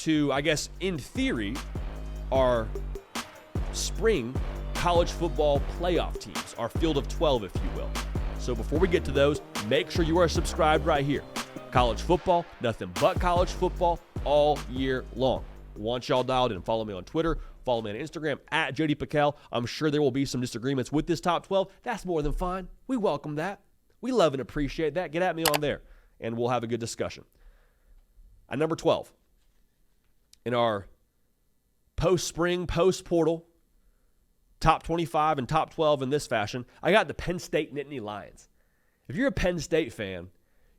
to, I guess, in theory, our spring college football playoff teams, our field of 12, if you will. So before we get to those, make sure you are subscribed right here. College football, nothing but college football all year long. Want y'all dialed in. Follow me on Twitter. Follow me on Instagram at JD Pakel. I'm sure there will be some disagreements with this top 12. That's more than fine. We welcome that. We love and appreciate that. Get at me on there, and we'll have a good discussion. At number 12, in our post-spring, post-portal, top 25 and top 12 in this fashion, I got the Penn State Nittany Lions. If you're a Penn State fan,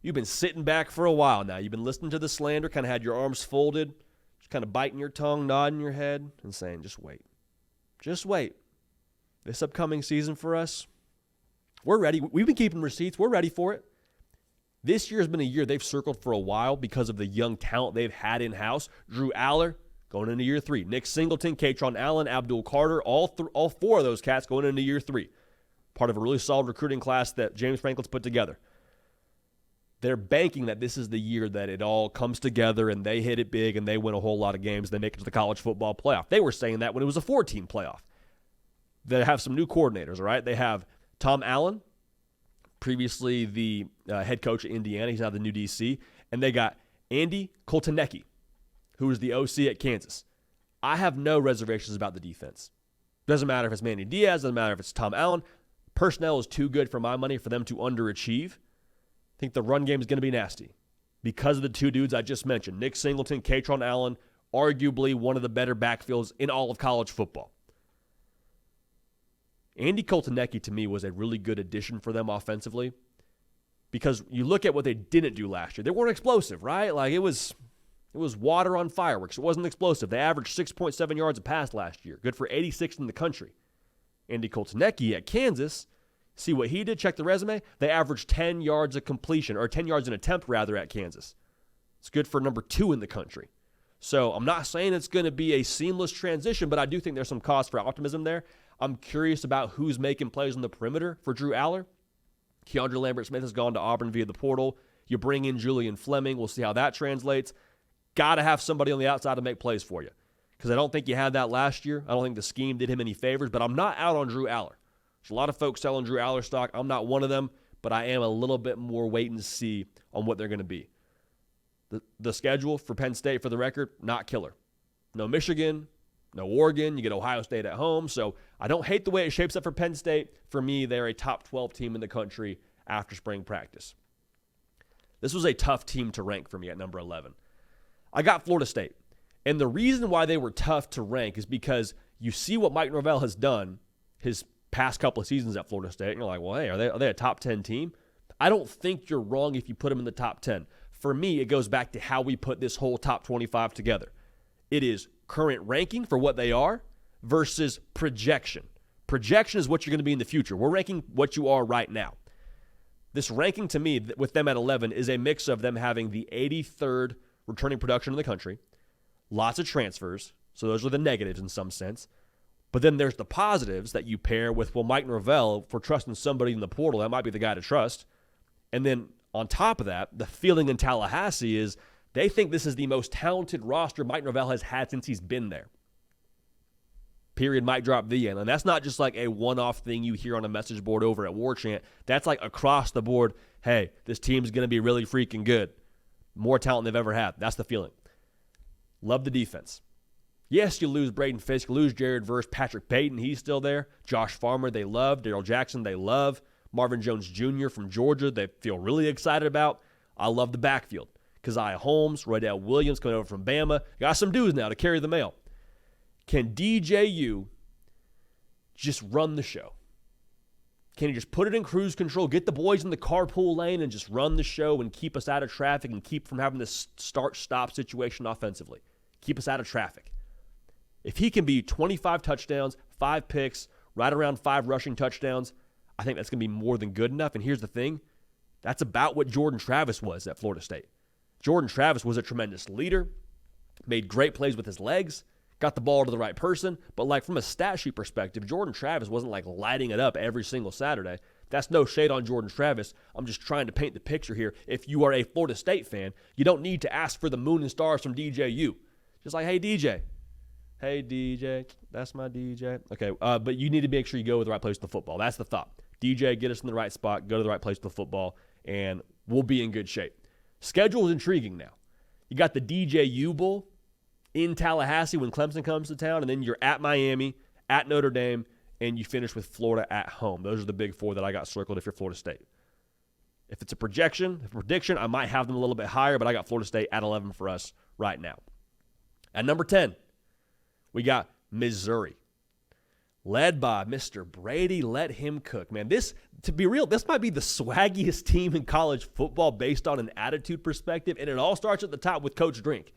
you've been sitting back for a while now. You've been listening to the slander, kind of had your arms folded, just kind of biting your tongue, nodding your head, and saying, just wait. Just wait. This upcoming season for us, we're ready. We've been keeping receipts. We're ready for it. This year has been a year they've circled for a while because of the young talent they've had in-house. Drew Aller going into year 3. Nick Singleton, Katron Allen, Abdul Carter, all 4 of those cats going into year 3. Part of a really solid recruiting class that James Franklin's put together. They're banking that this is the year that it all comes together and they hit it big and they win a whole lot of games. They make it to the college football playoff. They were saying that when it was a 4-team playoff. They have some new coordinators, all right? They have Tom Allen, previously the head coach at Indiana. He's now the new DC. And they got Andy Koltanecki, who is the OC at Kansas. I have no reservations about the defense. Doesn't matter if it's Manny Diaz. Doesn't matter if it's Tom Allen. Personnel is too good for my money for them to underachieve. I think the run game is going to be nasty because of the 2 dudes I just mentioned. Nick Singleton, Katron Allen, arguably one of the better backfields in all of college football. Andy Koltanecki, to me, was a really good addition for them offensively because you look at what they didn't do last year. They weren't explosive, right? Like, it was water on fireworks. It wasn't explosive. They averaged 6.7 yards a pass last year. Good for 86th in the country. Andy Koltanecki at Kansas, see what he did? Check the resume. They averaged 10 yards of completion, or 10 yards an attempt, rather, at Kansas. It's good for number 2 in the country. So I'm not saying it's going to be a seamless transition, but I do think there's some cause for optimism there. I'm curious about who's making plays on the perimeter for Drew Aller. Keandre Lambert-Smith has gone to Auburn via the portal. You bring in Julian Fleming. We'll see how that translates. Got to have somebody on the outside to make plays for you because I don't think you had that last year. I don't think the scheme did him any favors, but I'm not out on Drew Aller. There's a lot of folks selling Drew Aller stock. I'm not one of them, but I am a little bit more wait and see on what they're going to be. The schedule for Penn State, for the record, not killer. No Michigan, no Oregon. You get Ohio State at home. So I don't hate the way it shapes up for Penn State. For me, they're a top 12 team in the country after spring practice. This was a tough team to rank for me at number 11. I got Florida State. And the reason why they were tough to rank is because you see what Mike Norvell has done his past couple of seasons at Florida State, and you're like, well, hey, are they a top 10 team? I don't think you're wrong if you put them in the top 10. For me, it goes back to how we put this whole top 25 together. It is current ranking for what they are versus projection. Projection is what you're going to be in the future. We're ranking what you are right now. This ranking, to me, with them at 11, is a mix of them having the 83rd returning production in the country, lots of transfers, so those are the negatives in some sense. But then there's the positives that you pair with, well, Mike Norvell, for trusting somebody in the portal, that might be the guy to trust. And then on top of that, the feeling in Tallahassee is they think this is the most talented roster Mike Norvell has had since he's been there. Period, mic drop, the end. And that's not just like a one-off thing you hear on a message board over at War Chant. That's like across the board, hey, this team's going to be really freaking good. More talent than they've ever had. That's the feeling. Love the defense. Yes, you lose Braden Fisk, lose Jared Verse, Patrick Payton, he's still there. Josh Farmer, they love. Darrell Jackson, they love. Marvin Jones Jr. from Georgia, they feel really excited about. I love the backfield. Keziah Holmes, Roydell Williams coming over from Bama. Got some dudes now to carry the mail. Can DJU just run the show? Can he just put it in cruise control, get the boys in the carpool lane and just run the show and keep us out of traffic and keep from having this start-stop situation offensively? Keep us out of traffic. If he can be 25 touchdowns, 5 picks, right around 5 rushing touchdowns, I think that's going to be more than good enough. And here's the thing. That's about what Jordan Travis was at Florida State. Jordan Travis was a tremendous leader, made great plays with his legs, got the ball to the right person. But like from a stat sheet perspective, Jordan Travis wasn't like lighting it up every single Saturday. That's no shade on Jordan Travis. I'm just trying to paint the picture here. If you are a Florida State fan, you don't need to ask for the moon and stars from DJU. Just like, hey, DJ. Hey, DJ. That's my DJ. Okay, but you need to make sure you go with the right place with the football. That's the thought. DJ, get us in the right spot, go to the right place with the football, and we'll be in good shape. Schedule is intriguing now. You got the DJ U Bowl in Tallahassee when Clemson comes to town, and then you're at Miami, at Notre Dame, and you finish with Florida at home. Those are the big four that I got circled if you're Florida State. If it's a prediction, I might have them a little bit higher, but I got Florida State at 11 for us right now. At number 10, we got Missouri. Led by Mr. Brady, let him cook. Man, to be real, this might be the swaggiest team in college football based on an attitude perspective, and it all starts at the top with Coach Drink.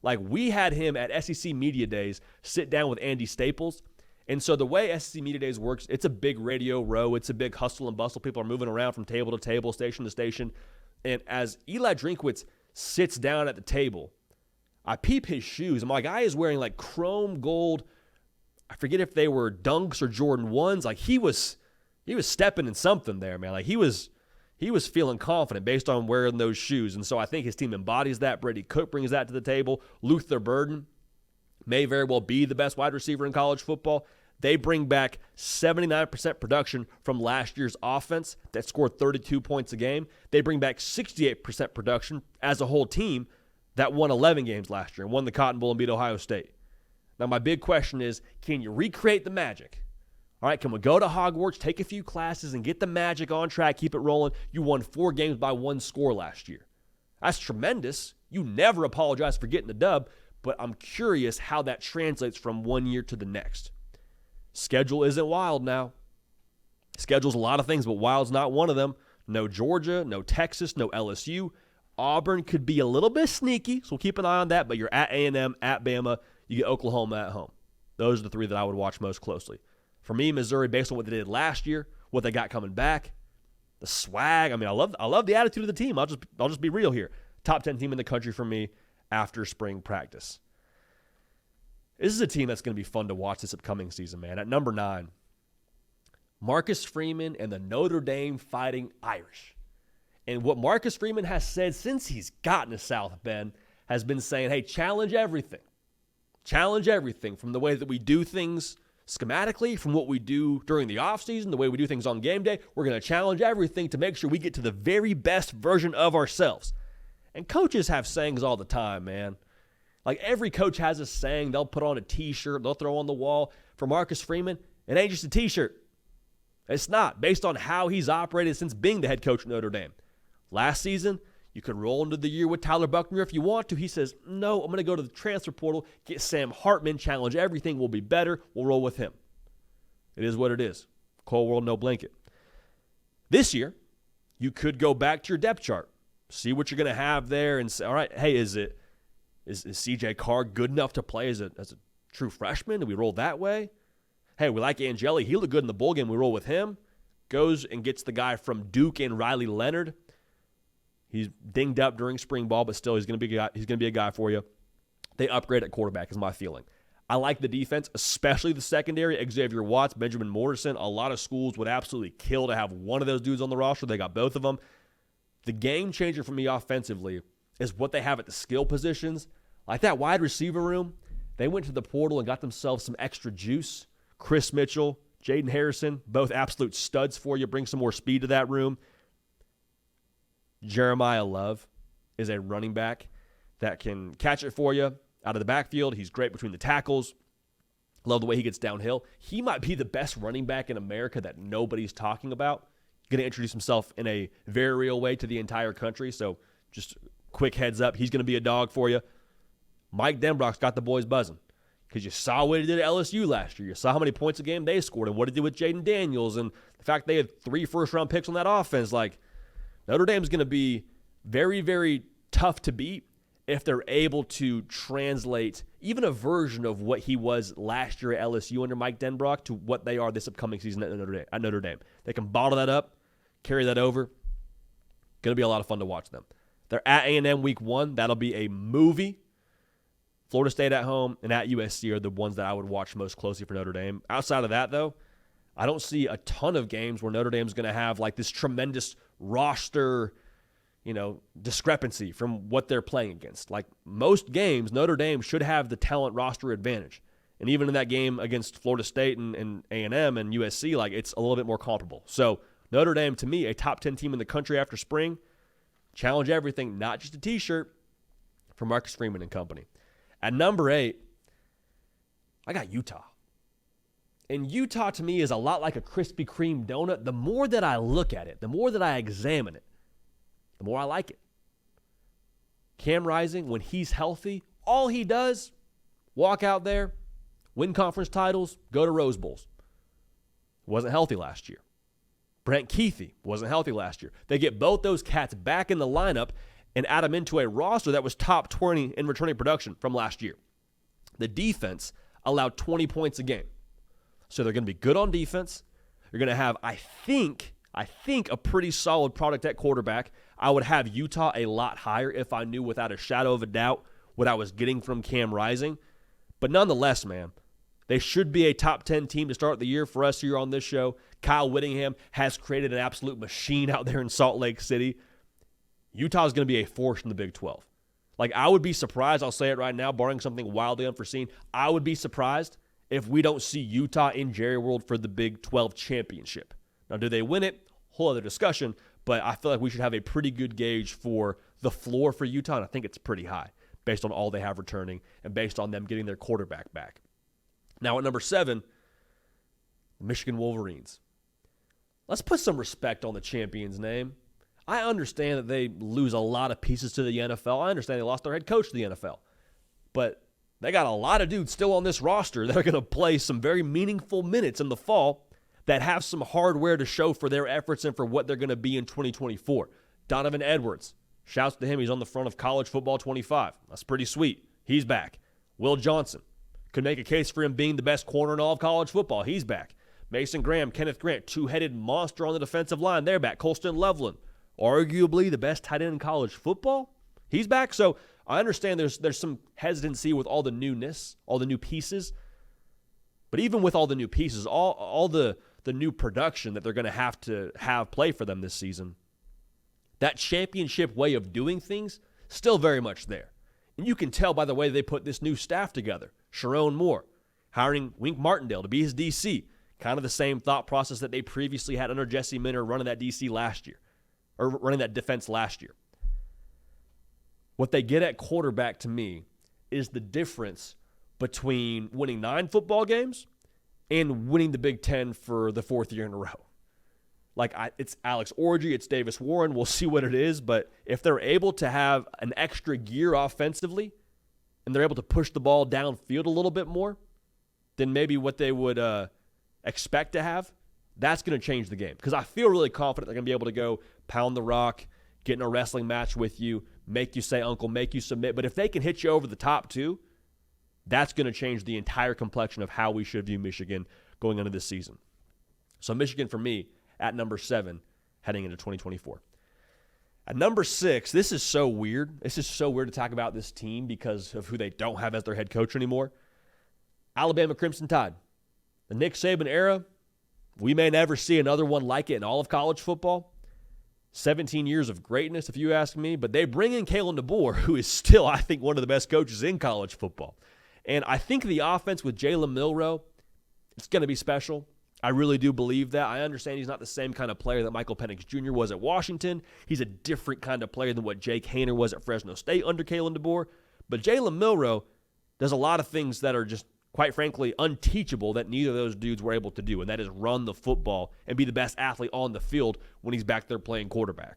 Like, we had him at SEC Media Days sit down with Andy Staples, and so the way SEC Media Days works, it's a big radio row, it's a big hustle and bustle. People are moving around from table to table, station to station, and as Eli Drinkwitz sits down at the table, I peep his shoes, and my guy is wearing like chrome gold, I forget if they were Dunks or Jordan 1s. Like, he was stepping in something there, man. Like, he was feeling confident based on wearing those shoes. And so I think his team embodies that. Brady Cook brings that to the table. Luther Burden may very well be the best wide receiver in college football. They bring back 79% production from last year's offense that scored 32 points a game. They bring back 68% production as a whole team that won 11 games last year and won the Cotton Bowl and beat Ohio State. Now, my big question is, can you recreate the magic? All right, can we go to Hogwarts, take a few classes, and get the magic on track, keep it rolling? You won 4 games by 1 score last year. That's tremendous. You never apologize for getting the dub, but I'm curious how that translates from one year to the next. Schedule isn't wild now. Schedule's a lot of things, but wild's not one of them. No Georgia, no Texas, no LSU. Auburn could be a little bit sneaky, so we'll keep an eye on that, but you're at A&M, at Bama. You get Oklahoma at home. Those are the 3 that I would watch most closely. For me, Missouri, based on what they did last year, what they got coming back, the swag. I mean, I love the attitude of the team. I'll just be real here. Top 10 team in the country for me after spring practice. This is a team that's going to be fun to watch this upcoming season, man. At number 9, Marcus Freeman and the Notre Dame Fighting Irish. And what Marcus Freeman has said since he's gotten to South Bend has been saying, hey, challenge everything. Challenge everything from the way that we do things schematically, from what we do during the offseason, the way we do things on game day. We're going to challenge everything to make sure we get to the very best version of ourselves. And coaches have sayings all the time, man. Like, every coach has a saying. They'll put on a T-shirt. They'll throw on the wall. For Marcus Freeman, it ain't just a T-shirt. It's not, based on how he's operated since being the head coach at Notre Dame. Last season, you could roll into the year with Tyler Buckner if you want to. He says, no, I'm going to go to the transfer portal, get Sam Hartman, challenge everything. We'll be better. We'll roll with him. It is what it is. Cold world, no blanket. This year, you could go back to your depth chart, see what you're going to have there, and say, all right, hey, is C.J. Carr good enough to play as a true freshman? Do we roll that way? Hey, we like Angeli. He looked good in the bowl game. We roll with him. Goes and gets the guy from Duke and Riley Leonard. He's dinged up during spring ball, but still he's going to be a guy for you. They upgrade at quarterback is my feeling. I like the defense, especially the secondary. Xavier Watts, Benjamin Morrison. A lot of schools would absolutely kill to have one of those dudes on the roster. They got both of them. The game changer for me offensively is what they have at the skill positions. Like that wide receiver room, they went to the portal and got themselves some extra juice. Chris Mitchell, Jaden Harrison, both absolute studs for you. Bring some more speed to that room. Jeremiah Love is a running back that can catch it for you out of the backfield. He's great between the tackles. Love the way he gets downhill. He might be the best running back in America that nobody's talking about. Going to introduce himself in a very real way to the entire country. So just quick heads up, he's going to be a dog for you. Mike Denbrock's got the boys buzzing because you saw what he did at LSU last year. You saw how many points a game they scored and what he did with Jaden Daniels and the fact they had 3 first-round picks on that offense. Like, Notre Dame's going to be very, very tough to beat if they're able to translate even a version of what he was last year at LSU under Mike Denbrock to what they are this upcoming season at Notre Dame. They can bottle that up, carry that over. Going to be a lot of fun to watch them. They're at A&M week 1. That'll be a movie. Florida State at home and at USC are the ones that I would watch most closely for Notre Dame. Outside of that, though, I don't see a ton of games where Notre Dame's going to have like this tremendous roster discrepancy from what they're playing against. Like most games, Notre Dame should have the talent roster advantage. And even in that game against Florida State and A&M and USC, like it's a little bit more comparable. So Notre Dame, to me, a top 10 team in the country after spring. Challenge everything, not just a T-shirt, for Marcus Freeman and company. At number 8, I got Utah. And Utah, to me, is a lot like a Krispy Kreme donut. The more that I look at it, the more that I examine it, the more I like it. Cam Rising, when he's healthy, all he does, walk out there, win conference titles, go to Rose Bowls. Wasn't healthy last year. Brent Keithy wasn't healthy last year. They get both those cats back in the lineup and add them into a roster that was top 20 in returning production from last year. The defense allowed 20 points a game. So they're going to be good on defense. You're going to have, I think, a pretty solid product at quarterback. I would have Utah a lot higher if I knew without a shadow of a doubt what I was getting from Cam Rising. But nonetheless, man, they should be a top 10 team to start the year for us here on this show. Kyle Whittingham has created an absolute machine out there in Salt Lake City. Utah is going to be a force in the Big 12. Like, I would be surprised, I'll say it right now, barring something wildly unforeseen, I would be surprised if we don't see Utah in Jerry World for the Big 12 championship. Now, do they win it? Whole other discussion, but I feel like we should have a pretty good gauge for the floor for Utah, and I think it's pretty high based on all they have returning and based on them getting their quarterback back. Now, at number 7, the Michigan Wolverines. Let's put some respect on the champion's name. I understand that they lose a lot of pieces to the NFL. I understand they lost their head coach to the NFL. But they got a lot of dudes still on this roster that are going to play some very meaningful minutes in the fall that have some hardware to show for their efforts and for what they're going to be in 2024. Donovan Edwards, shouts to him. He's on the front of College Football 25. That's pretty sweet. He's back. Will Johnson, could make a case for him being the best corner in all of college football. He's back. Mason Graham, Kenneth Grant, two-headed monster on the defensive line. They're back. Colston Loveland, arguably the best tight end in college football. He's back. So I understand there's some hesitancy with all the newness, all the new pieces. But even with all the new pieces, all the new production that they're going to have play for them this season, that championship way of doing things, still very much there. And you can tell by the way they put this new staff together. Sharon Moore, hiring Wink Martindale to be his DC. Kind of the same thought process that they previously had under Jesse Minter running that DC last year, or running that defense last year. What they get at quarterback, to me, is the difference between winning 9 football games and winning the Big Ten for the 4th year in a row. Like, it's Alex Orji, it's Davis Warren. We'll see what it is, but if they're able to have an extra gear offensively and they're able to push the ball downfield a little bit more than maybe what they would expect to have, that's going to change the game. Because I feel really confident they're going to be able to go pound the rock, get in a wrestling match with you, make you say uncle, make you submit. But if they can hit you over the top too, that's going to change the entire complexion of how we should view Michigan going into this season. So Michigan, for me, at number 7, heading into 2024. At number 6, this is so weird. This is so weird to talk about this team because of who they don't have as their head coach anymore. Alabama Crimson Tide. The Nick Saban era, we may never see another one like it in all of college football. 17 years of greatness, if you ask me. But they bring in Kalen DeBoer, who is still, I think, one of the best coaches in college football. And I think the offense with Jalen Milroe, it's going to be special. I really do believe that. I understand he's not the same kind of player that Michael Penix Jr. was at Washington. He's a different kind of player than what Jake Haener was at Fresno State under Kalen DeBoer. But Jalen Milroe does a lot of things that are just, quite frankly, unteachable that neither of those dudes were able to do, and that is run the football and be the best athlete on the field when he's back there playing quarterback.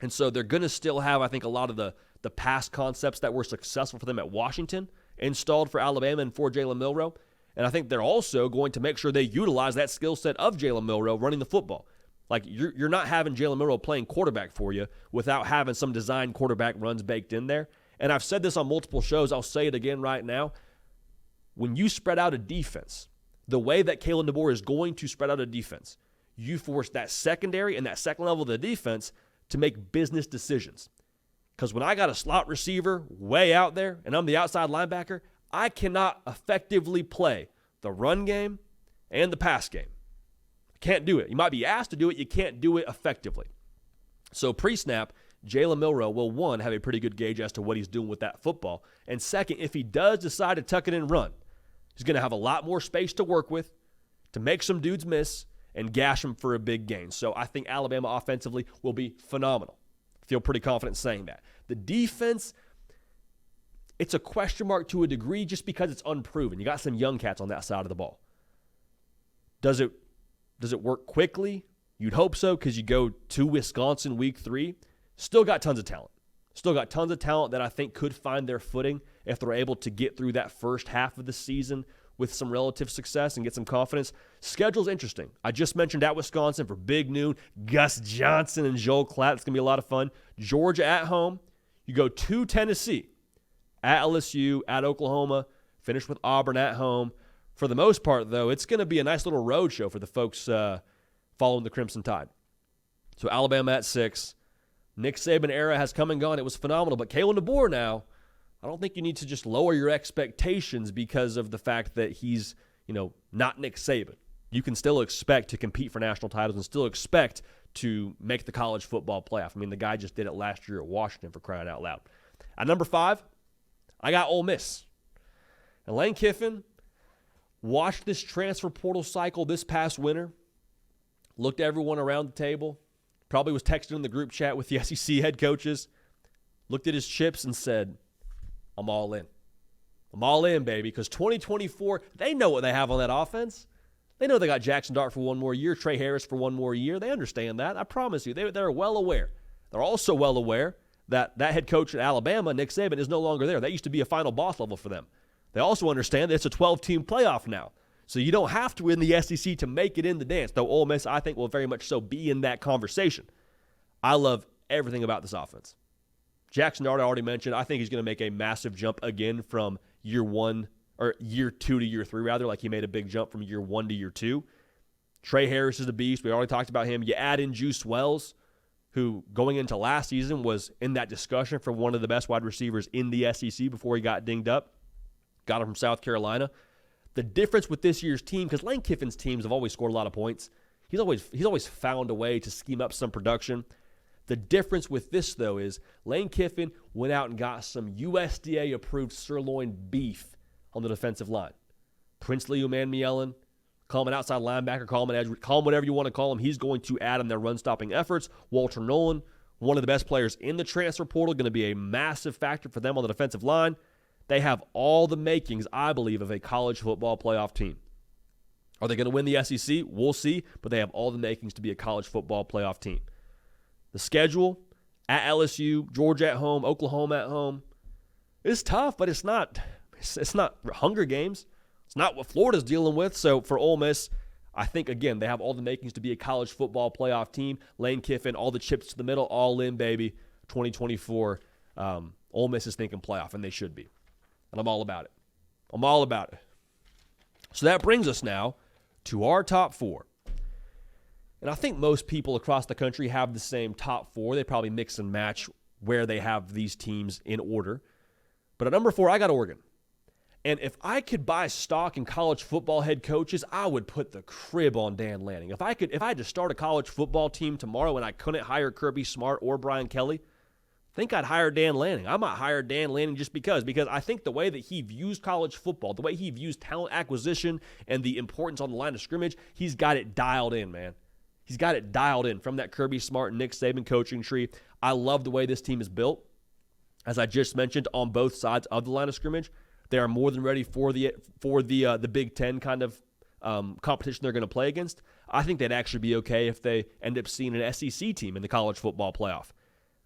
And so they're going to still have, I think, a lot of the past concepts that were successful for them at Washington installed for Alabama and for Jalen Milroe. And I think they're also going to make sure they utilize that skill set of Jalen Milroe running the football. Like, you're not having Jalen Milroe playing quarterback for you without having some design quarterback runs baked in there. And I've said this on multiple shows. I'll say it again right now. When you spread out a defense, the way that Kalen DeBoer is going to spread out a defense, you force that secondary and that second level of the defense to make business decisions. Because when I got a slot receiver way out there and I'm the outside linebacker, I cannot effectively play the run game and the pass game. I can't do it. You might be asked to do it. You can't do it effectively. So pre-snap, Jalen Milroe will, one, have a pretty good gauge as to what he's doing with that football. And second, if he does decide to tuck it and run, he's going to have a lot more space to work with, to make some dudes miss, and gash them for a big gain. So I think Alabama offensively will be phenomenal. I feel pretty confident saying that. The defense, it's a question mark to a degree just because it's unproven. You got some young cats on that side of the ball. Does it work quickly? You'd hope so, because you go to Wisconsin week 3. Still got tons of talent. Still got tons of talent that I think could find their footing if they're able to get through that first half of the season with some relative success and get some confidence. Schedule's interesting. I just mentioned at Wisconsin for Big Noon, Gus Johnson and Joel Klatt. It's going to be a lot of fun. Georgia at home. You go to Tennessee, at LSU, at Oklahoma, finish with Auburn at home. For the most part, though, it's going to be a nice little road show for the folks following the Crimson Tide. So Alabama at 6. Nick Saban era has come and gone. It was phenomenal. But Kalen DeBoer now, I don't think you need to just lower your expectations because of the fact that he's, not Nick Saban. You can still expect to compete for national titles and still expect to make the college football playoff. I mean, the guy just did it last year at Washington, for crying out loud. At number 5, I got Ole Miss. And Lane Kiffin watched this transfer portal cycle this past winter, looked at everyone around the table, probably was texting in the group chat with the SEC head coaches, looked at his chips and said, I'm all in. I'm all in, baby, because 2024, they know what they have on that offense. They know they got Jackson Dart for one more year, Trey Harris for one more year. They understand that. I promise you. They're well aware. They're also well aware that head coach at Alabama, Nick Saban, is no longer there. That used to be a final boss level for them. They also understand that it's a 12-team playoff now. So you don't have to win the SEC to make it in the dance, though Ole Miss, I think, will very much so be in that conversation. I love everything about this offense. Jackson Dart, I already mentioned. I think he's going to make a massive jump again from year 2 to year 3, rather, like he made a big jump from year 1 to year 2. Trey Harris is a beast. We already talked about him. You add in Juice Wells, who going into last season was in that discussion for one of the best wide receivers in the SEC before he got dinged up. Got him from South Carolina. The difference with this year's team, because Lane Kiffin's teams have always scored a lot of points. He's always found a way to scheme up some production. The difference with this, though, is Lane Kiffin went out and got some USDA-approved sirloin beef on the defensive line. Princely Umanmielen, call him an outside linebacker, call him an edge, call him whatever you want to call him. He's going to add in their run-stopping efforts. Walter Nolan, one of the best players in the transfer portal, going to be a massive factor for them on the defensive line. They have all the makings, I believe, of a college football playoff team. Are they going to win the SEC? We'll see, but they have all the makings to be a college football playoff team. The schedule, at LSU, Georgia at home, Oklahoma at home, it's tough, but it's not Hunger Games. It's not what Florida's dealing with. So for Ole Miss, I think, again, they have all the makings to be a college football playoff team. Lane Kiffin, all the chips to the middle, all in, baby. 2024, Ole Miss is thinking playoff, and they should be. And I'm all about it. I'm all about it. So that brings us now to our top 4. And I think most people across the country have the same top 4. They probably mix and match where they have these teams in order. But at number 4, I got Oregon. And if I could buy stock in college football head coaches, I would put the crib on Dan Lanning. If I had to start a college football team tomorrow and I couldn't hire Kirby Smart or Brian Kelly, I think I'd hire Dan Lanning. I might hire Dan Lanning just because I think the way that he views college football, the way he views talent acquisition and the importance on the line of scrimmage, he's got it dialed in, man. He's got it dialed in from that Kirby Smart and Nick Saban coaching tree. I love the way this team is built. As I just mentioned, on both sides of the line of scrimmage, they are more than ready for the Big Ten kind of competition they're going to play against. I think they'd actually be okay if they end up seeing an SEC team in the college football playoff.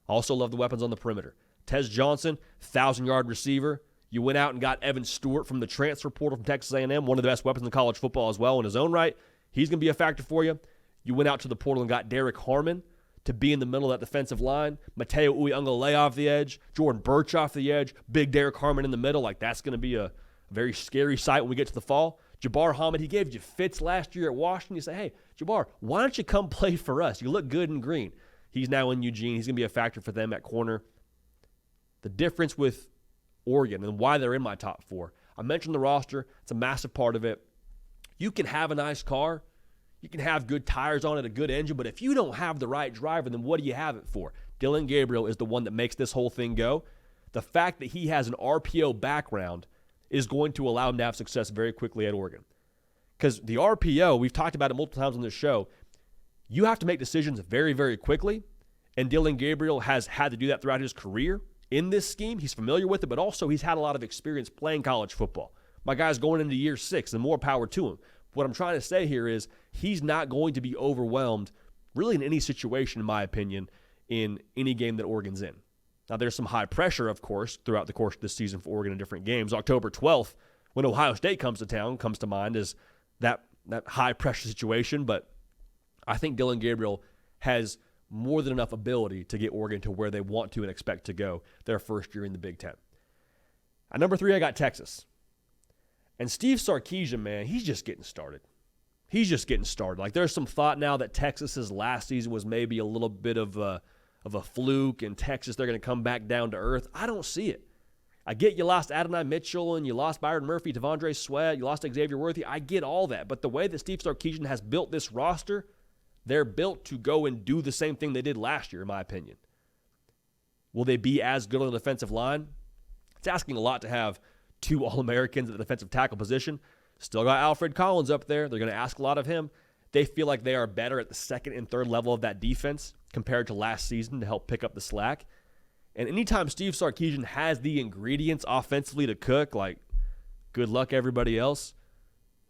Also love the weapons on the perimeter. Tez Johnson, 1,000-yard receiver. You went out and got Evan Stewart from the transfer portal from Texas A&M, one of the best weapons in college football as well in his own right. He's going to be a factor for you. You went out to the portal and got Derek Harmon to be in the middle of that defensive line. Mateo Uiagalelei off the edge. Jordan Birch off the edge. Big Derek Harmon in the middle. That's going to be a very scary sight when we get to the fall. Jabbar Hamid, he gave you fits last year at Washington. You say, hey, Jabbar, why don't you come play for us? You look good in green. He's now in Eugene. He's going to be a factor for them at corner. The difference with Oregon and why they're in my top 4. I mentioned the roster. It's a massive part of it. You can have a nice car. You can have good tires on it, a good engine, but if you don't have the right driver, then what do you have it for? Dillon Gabriel is the one that makes this whole thing go. The fact that he has an RPO background is going to allow him to have success very quickly at Oregon. Because the RPO, we've talked about it multiple times on this show, you have to make decisions very, very quickly. And Dillon Gabriel has had to do that throughout his career in this scheme. He's familiar with it, but also he's had a lot of experience playing college football. My guy's going into year 6, and more power to him. What I'm trying to say here is he's not going to be overwhelmed really in any situation, in my opinion, in any game that Oregon's in. Now, there's some high pressure, of course, throughout the course of this season for Oregon in different games. October 12th, when Ohio State comes to town, comes to mind as that high-pressure situation. But I think Dillon Gabriel has more than enough ability to get Oregon to where they want to and expect to go their first year in the Big Ten. At number 3, I got Texas. And Steve Sarkisian, man, he's just getting started. He's just getting started. Like, there's some thought now that Texas's last season was maybe a little bit of a fluke, and Texas, they're going to come back down to earth. I don't see it. I get you lost Adonai Mitchell, and you lost Byron Murphy, Devondre Sweat, you lost Xavier Worthy. I get all that. But the way that Steve Sarkisian has built this roster, they're built to go and do the same thing they did last year, in my opinion. Will they be as good on the defensive line? It's asking a lot to have 2 All-Americans at the defensive tackle position. Still got Alfred Collins up there. They're going to ask a lot of him. They feel like they are better at the second and third level of that defense compared to last season to help pick up the slack. And anytime Steve Sarkisian has the ingredients offensively to cook, like, good luck everybody else.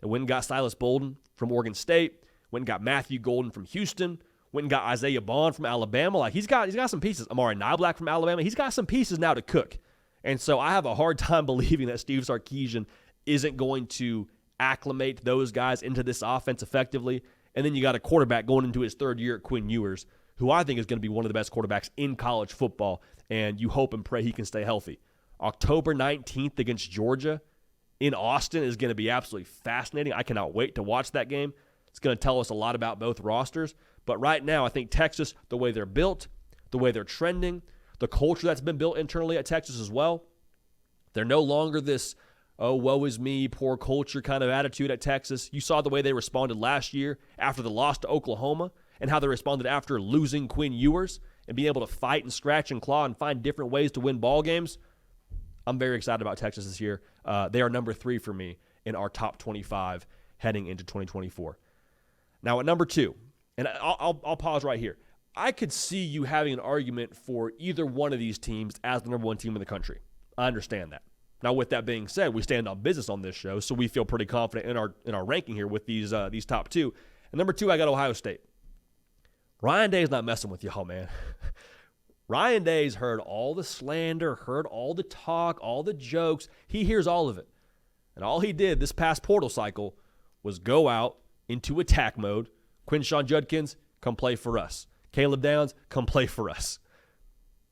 They went and got Silas Bolden from Oregon State, went and got Matthew Golden from Houston, went and got Isaiah Bond from Alabama. Like, he's got some pieces. Amari Niblack from Alabama. He's got some pieces now to cook. And so I have a hard time believing that Steve Sarkisian isn't going to acclimate those guys into this offense effectively. And then you got a quarterback going into his 3rd year at Quinn Ewers, who I think is going to be one of the best quarterbacks in college football, and you hope and pray he can stay healthy. October 19th against Georgia in Austin is going to be absolutely fascinating. I cannot wait to watch that game. It's going to tell us a lot about both rosters. But right now, I think Texas, the way they're built, the way they're trending, the culture that's been built internally at Texas as well, they're no longer this, oh, woe is me, poor culture kind of attitude at Texas. You saw the way they responded last year after the loss to Oklahoma and how they responded after losing Quinn Ewers and being able to fight and scratch and claw and find different ways to win ball games. I'm very excited about Texas this year. They are number 3 for me in our top 25 heading into 2024. Now at number 2, and I'll pause right here. I could see you having an argument for either one of these teams as the number 1 team in the country. I understand that. Now, with that being said, we stand on business on this show, so we feel pretty confident in our ranking here with these top 2. And number 2, I got Ohio State. Ryan Day's not messing with y'all, man. Ryan Day's heard all the slander, heard all the talk, all the jokes. He hears all of it. And all he did this past portal cycle was go out into attack mode. Quinshon Judkins, come play for us. Caleb Downs, come play for us.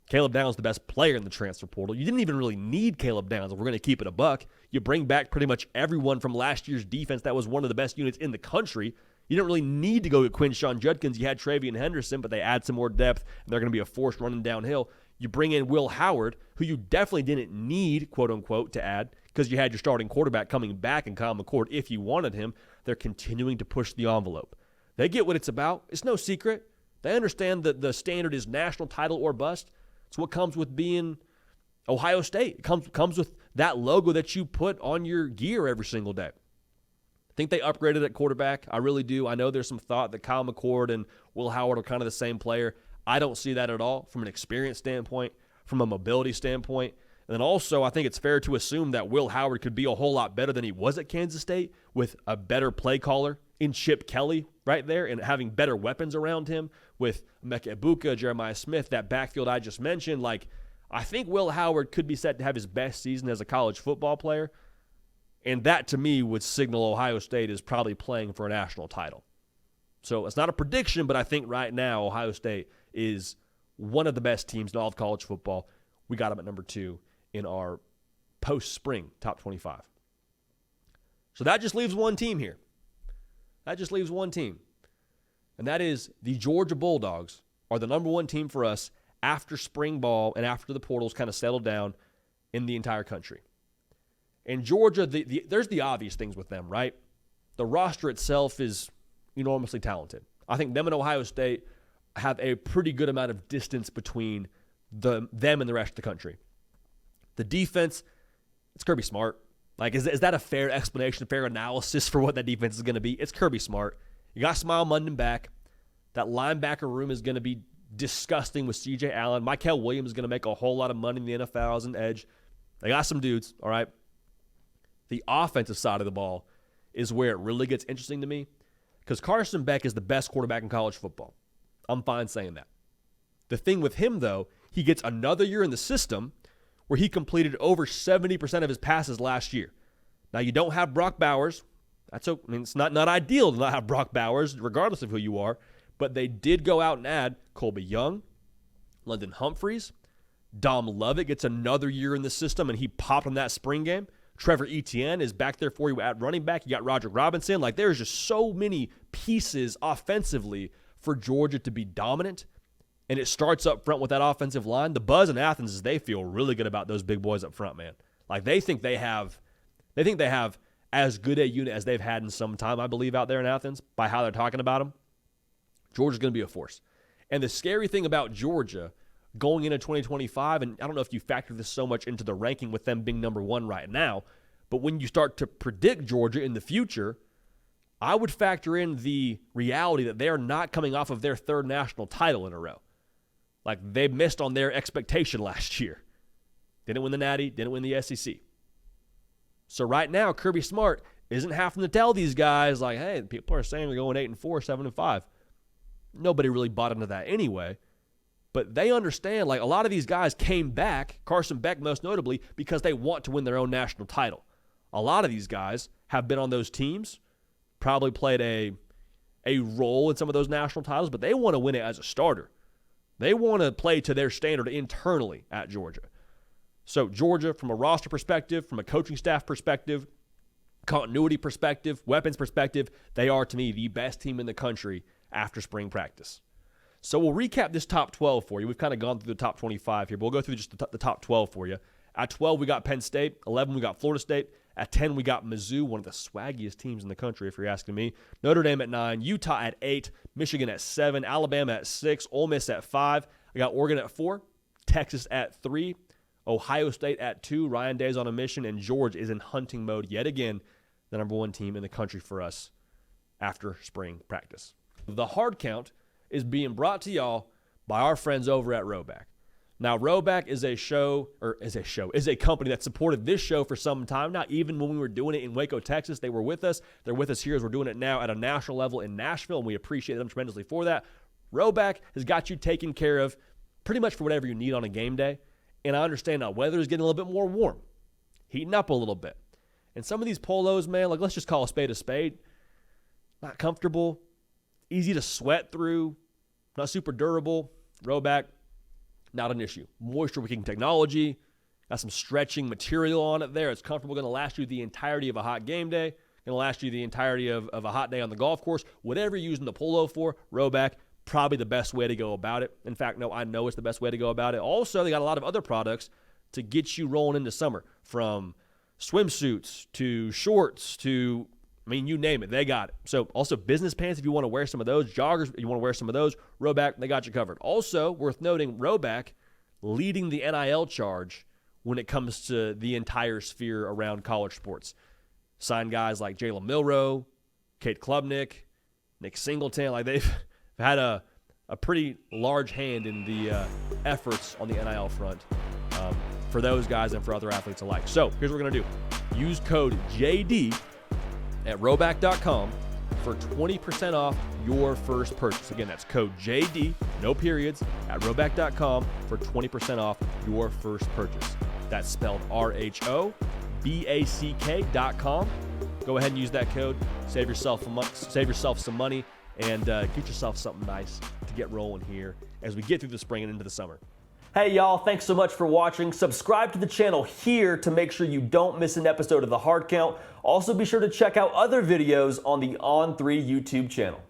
Caleb Downs, the best player in the transfer portal. You didn't even really need Caleb Downs if we're going to keep it a buck. You bring back pretty much everyone from last year's defense that was one of the best units in the country. You didn't really need to go to Quinshon Judkins. You had Travion Henderson, but they add some more depth, and they're going to be a force running downhill. You bring in Will Howard, who you definitely didn't need, quote-unquote, to add, because you had your starting quarterback coming back in Kyle McCord if you wanted him. They're continuing to push the envelope. They get what it's about. It's no secret. They understand that the standard is national title or bust. It's what comes with being Ohio State. It comes with that logo that you put on your gear every single day. I think they upgraded at quarterback. I really do. I know there's some thought that Kyle McCord and Will Howard are kind of the same player. I don't see that at all from an experience standpoint, from a mobility standpoint. And then also, I think it's fair to assume that Will Howard could be a whole lot better than he was at Kansas State with a better play caller in Chip Kelly right there and having better weapons around him with Emeka Egbuka, Jeremiah Smith, that backfield I just mentioned. Like, I think Will Howard could be set to have his best season as a college football player. And that, to me, would signal Ohio State is probably playing for a national title. So it's not a prediction, but I think right now Ohio State is one of the best teams in all of college football. We got them at number 2 in our post-spring top 25. So that just leaves one team here. That just leaves one team. And that is the Georgia Bulldogs are the number 1 team for us after spring ball and after the portals kind of settled down in the entire country. And Georgia, there's the obvious things with them, right? The roster itself is enormously talented. I think them and Ohio State have a pretty good amount of distance between them and the rest of the country. The defense, it's Kirby Smart. Like, is that a fair explanation, a fair analysis for what that defense is going to be? It's Kirby Smart. You got Smile Munden back. That linebacker room is going to be disgusting with C.J. Allen. Michael Williams is going to make a whole lot of money in the NFL as an edge. They got some dudes, all right? The offensive side of the ball is where it really gets interesting to me because Carson Beck is the best quarterback in college football. I'm fine saying that. The thing with him, though, he gets another year in the system where he completed over 70% of his passes last year. Now, you don't have Brock Bowers. It's not ideal to not have Brock Bowers, regardless of who you are, but they did go out and add Colby Young, London Humphreys. Dom Lovett gets another year in the system, and he popped in that spring game. Trevor Etienne is back there for you at running back. You got Roger Robinson. Like, there's just so many pieces offensively for Georgia to be dominant. And it starts up front with that offensive line. The buzz in Athens is they feel really good about those big boys up front, man. Like, they think they have as good a unit as they've had in some time, I believe, out there in Athens by how they're talking about them. Georgia's going to be a force. And the scary thing about Georgia going into 2025, and I don't know if you factor this so much into the ranking with them being number one right now, but when you start to predict Georgia in the future, I would factor in the reality that they're not coming off of their third national title in a row. Like, they missed on their expectation last year. Didn't win the Natty, didn't win the SEC. So right now, Kirby Smart isn't having to tell these guys, like, hey, people are saying we're going 8-4, 7-5. Nobody really bought into that anyway. But they understand, like, a lot of these guys came back, Carson Beck most notably, because they want to win their own national title. A lot of these guys have been on those teams, probably played a role in some of those national titles, but they want to win it as a starter. They want to play to their standard internally at Georgia. So Georgia, from a roster perspective, from a coaching staff perspective, continuity perspective, weapons perspective, they are, to me, the best team in the country after spring practice. So we'll recap this top 12 for you. We've kind of gone through the top 25 here, but we'll go through just the top 12 for you. At 12, we got Penn State. 11, we got Florida State. At 10, we got Mizzou, one of the swaggiest teams in the country, if you're asking me. Notre Dame at 9, Utah at 8, Michigan at 7, Alabama at 6, Ole Miss at 5. I got Oregon at 4, Texas at 3, Ohio State at 2. Ryan Day's on a mission, and Georgia is in hunting mode yet again, the number one team in the country for us after spring practice. The Hard Count is being brought to y'all by our friends over at Rowback. Now, Rowback is a company that supported this show for some time now. Even when we were doing it in Waco, Texas, they were with us. They're with us here as we're doing it now at a national level in Nashville, and we appreciate them tremendously for that. Rowback has got you taken care of pretty much for whatever you need on a game day. And I understand now weather is getting a little bit more warm, heating up a little bit. And some of these polos, man, like, let's just call a spade, not comfortable, easy to sweat through, not super durable. Rowback, not an issue. Moisture wicking technology, got some stretching material on it there. It's comfortable, going to last you the entirety of a hot game day, going to last you the entirety of a hot day on the golf course. Whatever you're using the polo for, Rowback, probably the best way to go about it. In fact, no, I know it's the best way to go about it. Also, they got a lot of other products to get you rolling into summer, from swimsuits to shorts to, I mean, you name it, they got it. So also business pants, if you want to wear some of those, joggers, if you want to wear some of those, Rowback, they got you covered. Also, worth noting, Rowback leading the NIL charge when it comes to the entire sphere around college sports. Signed guys like Jalen Milroe, Kate Klubnik, Nick Singleton. Like, they've had a pretty large hand in the efforts on the NIL front for those guys and for other athletes alike. So here's what we're going to do. Use code JD at rowback.com for 20% off your first purchase. Again, that's code JD, no periods, at rowback.com for 20% off your first purchase. That's spelled RHOBACK.com. Go ahead and use that code. Save yourself some money, and get yourself something nice to get rolling here as we get through the spring and into the summer. Hey y'all, thanks so much for watching. Subscribe to the channel here to make sure you don't miss an episode of The Hard Count. Also be sure to check out other videos on the On3 YouTube channel.